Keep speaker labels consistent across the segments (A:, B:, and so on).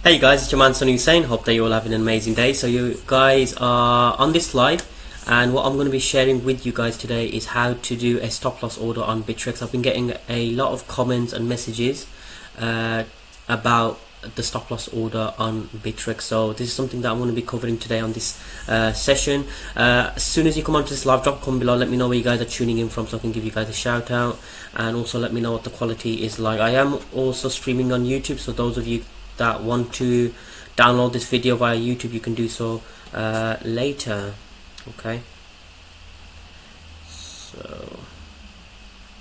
A: Hey guys, it's your man Sunny Hussain. Hope that you're all having an amazing day. So you guys are on this live, and what I'm going to be sharing with you guys today is how to do a stop loss order on bittrex. I've been getting a lot of comments and messages about the stop loss order on bittrex, so this is something that I'm going to be covering today on this session. As soon as you come onto this live, drop a comment below, let me know where you guys are tuning in from so I can give you guys a shout out, and also let me know what the quality is like. I am also streaming on YouTube, so those of you that want to download this video via YouTube, you can do so later. Okay, so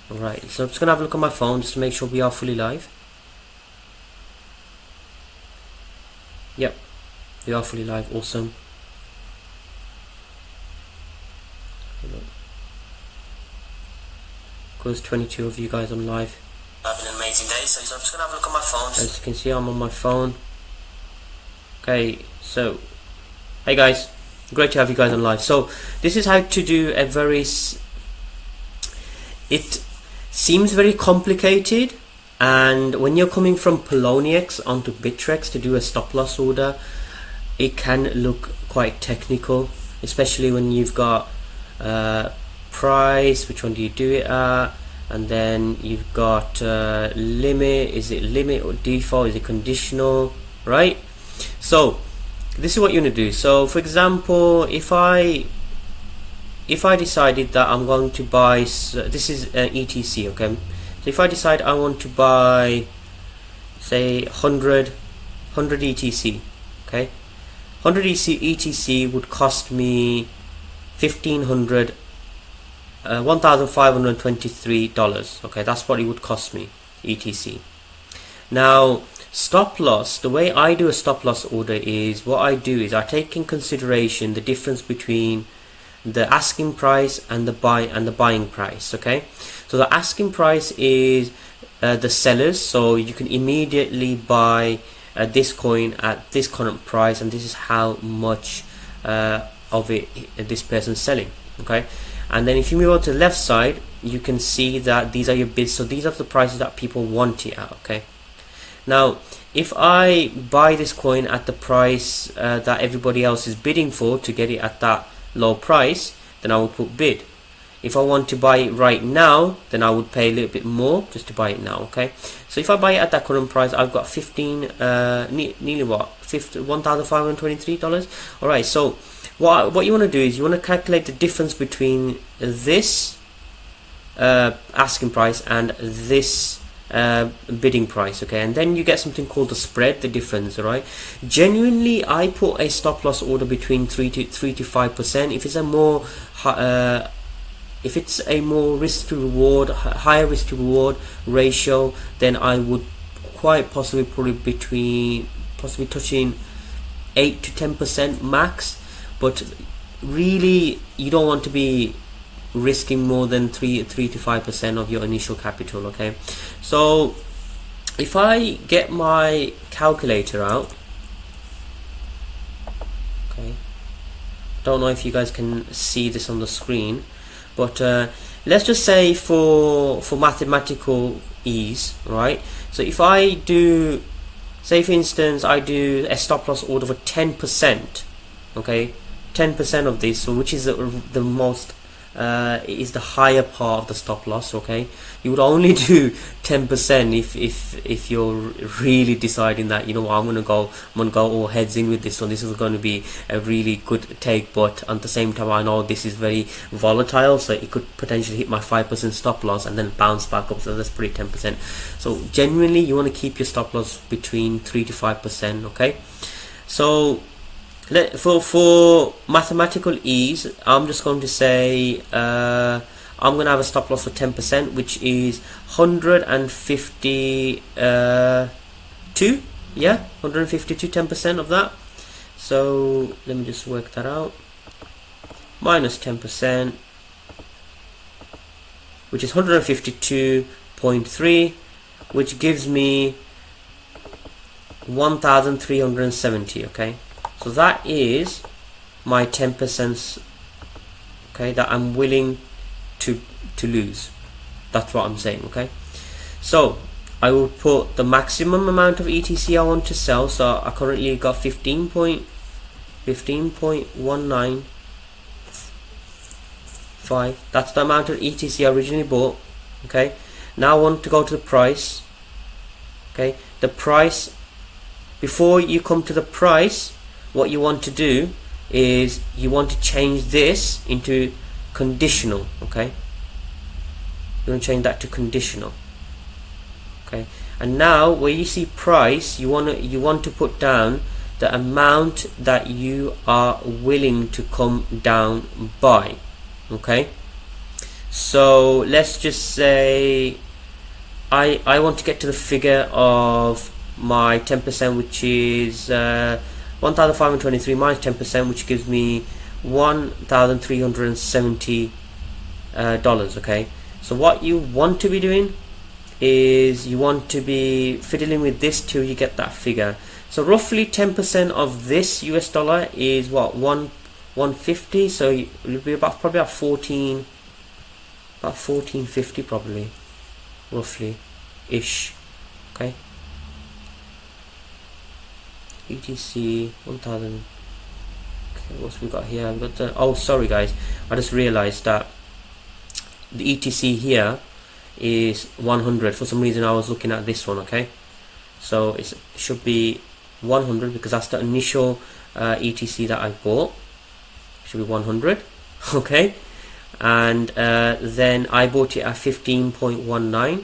A: alright, so I'm just gonna have a look at my phone just to make sure we are fully live. Yep, we are fully live. Awesome. There's 22 of you guys on live. Having an amazing day. So I'm just gonna have a look at my phone. As you can see, I'm on my phone. Okay, so hey guys, great to have you guys on live. So this is how to do a very it seems very complicated, and when you're coming from Poloniex onto bittrex to do a stop loss order, it can look quite technical, especially when you've got price, which one do you do it at, and then you've got limit. Is it limit or default? Is it conditional? Right? So this is what you're gonna do. So for example, if I decided that I'm going to buy, this is ETC, okay? So if I decide I want to buy, say 100 ETC, okay, 100 ETC would cost me $1,523. Okay, that's what it would cost me, ETC. Now stop loss, the way I do a stop loss order is, what I do is I take in consideration the difference between the asking price and the buying price. Okay, so the asking price is the sellers, so you can immediately buy this coin at this current price, and this is how much of it this person's selling. Okay, and then if you move on to the left side, you can see that these are your bids, so these are the prices that people want it at. Okay, now if I buy this coin at the price that everybody else is bidding for to get it at that low price, then I would put bid. If I want to buy it right now, then I would pay a little bit more just to buy it now. Okay, so if I buy it at that current price, I've got nearly what, $1,523. all right, so what you want to do is you want to calculate the difference between this asking price and this bidding price. Okay, and then you get something called the spread, the difference. All right, genuinely I put a stop loss order between 3 to 5%. If it's a more risk to reward, higher risk to reward ratio, then I would quite possibly put it between touching 8 to 10% max. But really, you don't want to be risking more than 3 to 5% of your initial capital. Okay, so if I get my calculator out, okay, don't know if you guys can see this on the screen, but let's just say for mathematical ease, right? So if I do, say for instance, I do a stop loss order for 10%, okay, 10% of this, so which is the most is the higher part of the stop loss. Okay, you would only do 10% if you're really deciding that, you know what, I'm gonna go all heads in with this, so this is going to be a really good take, but at the same time I know this is very volatile, so it could potentially hit my 5% stop loss and then bounce back up, so that's pretty 10%. So genuinely you want to keep your stop loss between 3 to 5%. Okay, so for mathematical ease, I'm just going to say I'm going to have a stop loss of 10%, which is 152. Yeah, 152, 10% of that. So let me just work that out. Minus 10%, which is 152.3, which gives me 1,370. Okay, so that is my 10%, okay, that I'm willing to lose. That's what I'm saying. Okay, so I will put the maximum amount of ETC I want to sell. So I currently got 15.195. That's the amount of ETC I originally bought. Okay, now I want to go to the price. Okay, the price, before you come to the price, what you want to do is you want to change this into conditional. Okay, you want to change that to conditional. Okay, and now where you see price, you want to put down the amount that you are willing to come down by. Okay, so let's just say I want to get to the figure of my 10%, which is 1,523 minus 10%, which gives me $1,370. Okay, so what you want to be doing is you want to be fiddling with this till you get that figure. So roughly 10% of this US dollar is what, 150, so it'll be probably about 1450 probably, roughly ish. Okay, ETC 1000. Okay, what's we got here? We've got the, oh sorry guys, I just realized that the ETC here is 100. For some reason I was looking at this one. Okay, so it should be 100 because that's the initial ETC that I bought. It should be 100. Okay, and then I bought it at 15.19.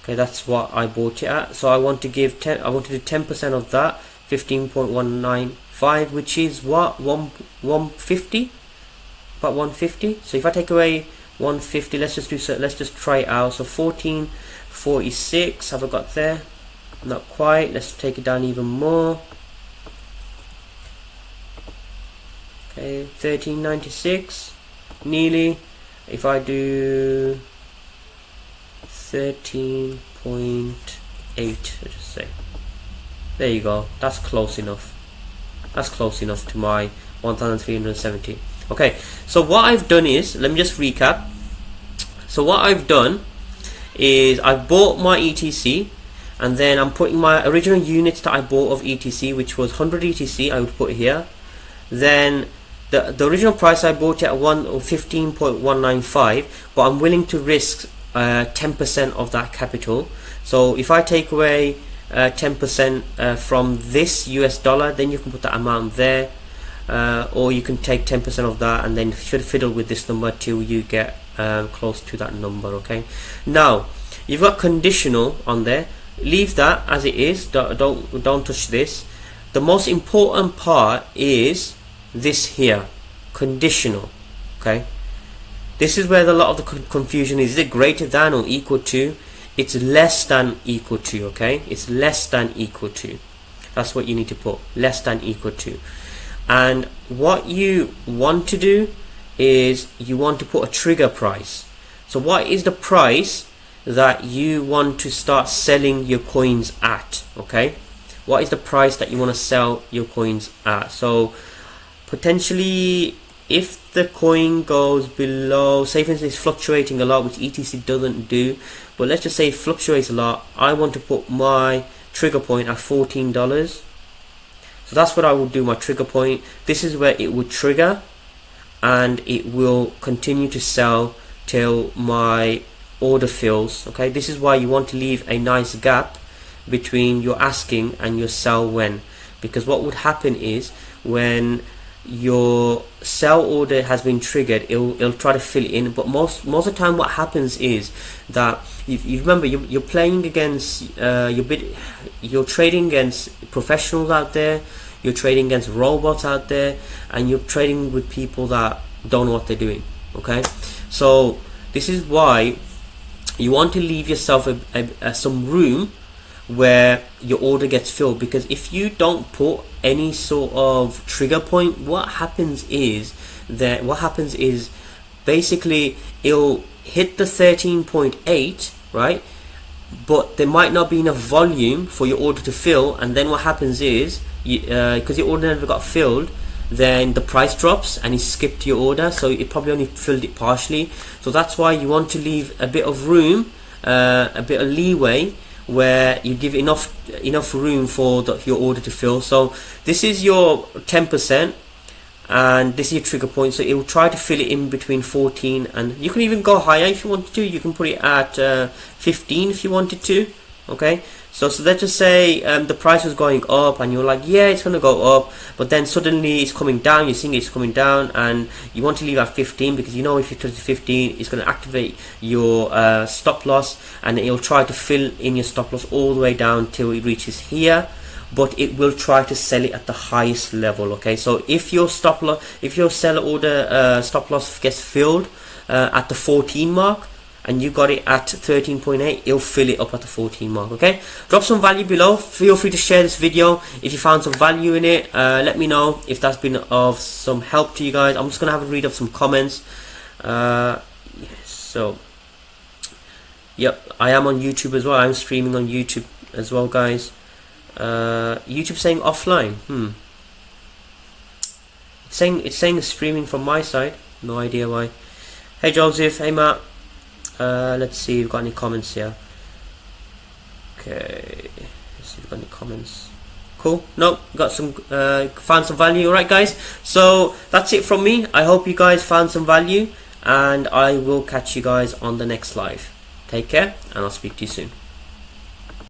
A: okay, that's what I bought it at. So I want to give 10, I want to do 10% of that, 15.195, which is what, 150, about 150. So if I take away 150, let's just try it out. So 1446 have I got there? Not quite. Let's take it down even more. Okay, 1396 nearly. If I do 13.8, let's just say, there you go, that's close enough. That's close enough to my 1,370. Okay, so what I've done is, let me just recap. So what I've done is I've bought my ETC, and then I'm putting my original units that I bought of ETC, which was 100 ETC, I would put here. Then the original price I bought it at 15.195, but I'm willing to risk 10% of that capital. So if I take away 10% from this US dollar, then you can put that amount there, or you can take 10% of that and then fiddle with this number till you get close to that number. Okay, now you've got conditional on there. Leave that as it is. Don't touch this. The most important part is this here, conditional. Okay, this is where a lot of the confusion is. Is it greater than or equal to? It's less than equal to. Okay, it's less than equal to. That's what you need to put, less than equal to. And what you want to do is you want to put a trigger price. So what is the price that you want to start selling your coins at? Okay, what is the price that you want to sell your coins at? So potentially, if the coin goes below, say for instance it's fluctuating a lot, which ETC doesn't do, but let's just say it fluctuates a lot, I want to put my trigger point at $14. So that's what I will do, my trigger point. This is where it would trigger, and it will continue to sell till my order fills. Okay, this is why you want to leave a nice gap between your asking and your sell when, because what would happen is when your sell order has been triggered, it'll try to fill it in, but most of the time what happens is that you remember you're playing against you're trading against professionals out there, you're trading against robots out there, and you're trading with people that don't know what they're doing. Okay, so this is why you want to leave yourself some room where your order gets filled, because if you don't put any sort of trigger point, what happens is basically it'll hit the 13.8, right, but there might not be enough volume for your order to fill, and then what happens is because your order never got filled, then the price drops and it skipped your order, so it probably only filled it partially. So that's why you want to leave a bit of room a bit of leeway where you give enough room for your order to fill. So this is your 10%, and this is your trigger point, so it will try to fill it in between 14, and you can even go higher if you wanted to. You can put it at 15 if you wanted to. Okay, so let's just say the price was going up and you're like, yeah, it's gonna go up, but then suddenly it's coming down, you're seeing it's coming down, and you want to leave at 15 because you know if you touch 15 it's going to activate your stop loss, and it'll try to fill in your stop loss all the way down till it reaches here, but it will try to sell it at the highest level. Okay, so if your seller order stop loss gets filled at the 14 mark, and you got it at 13.8, it'll fill it up at the 14 mark. Okay, drop some value below. Feel free to share this video if you found some value in it. Let me know if that's been of some help to you guys. I'm just gonna have a read of some comments. So yep, I am on YouTube as well. I'm streaming on YouTube as well, guys. YouTube saying offline. It's saying streaming from my side. No idea why. Hey Joseph, hey Matt. Let's see if we've got any comments here. Okay, let's see if we've got any comments. Cool. Nope, got some found some value. Alright guys, so that's it from me. I hope you guys found some value, and I will catch you guys on the next live. Take care, and I'll speak to you soon.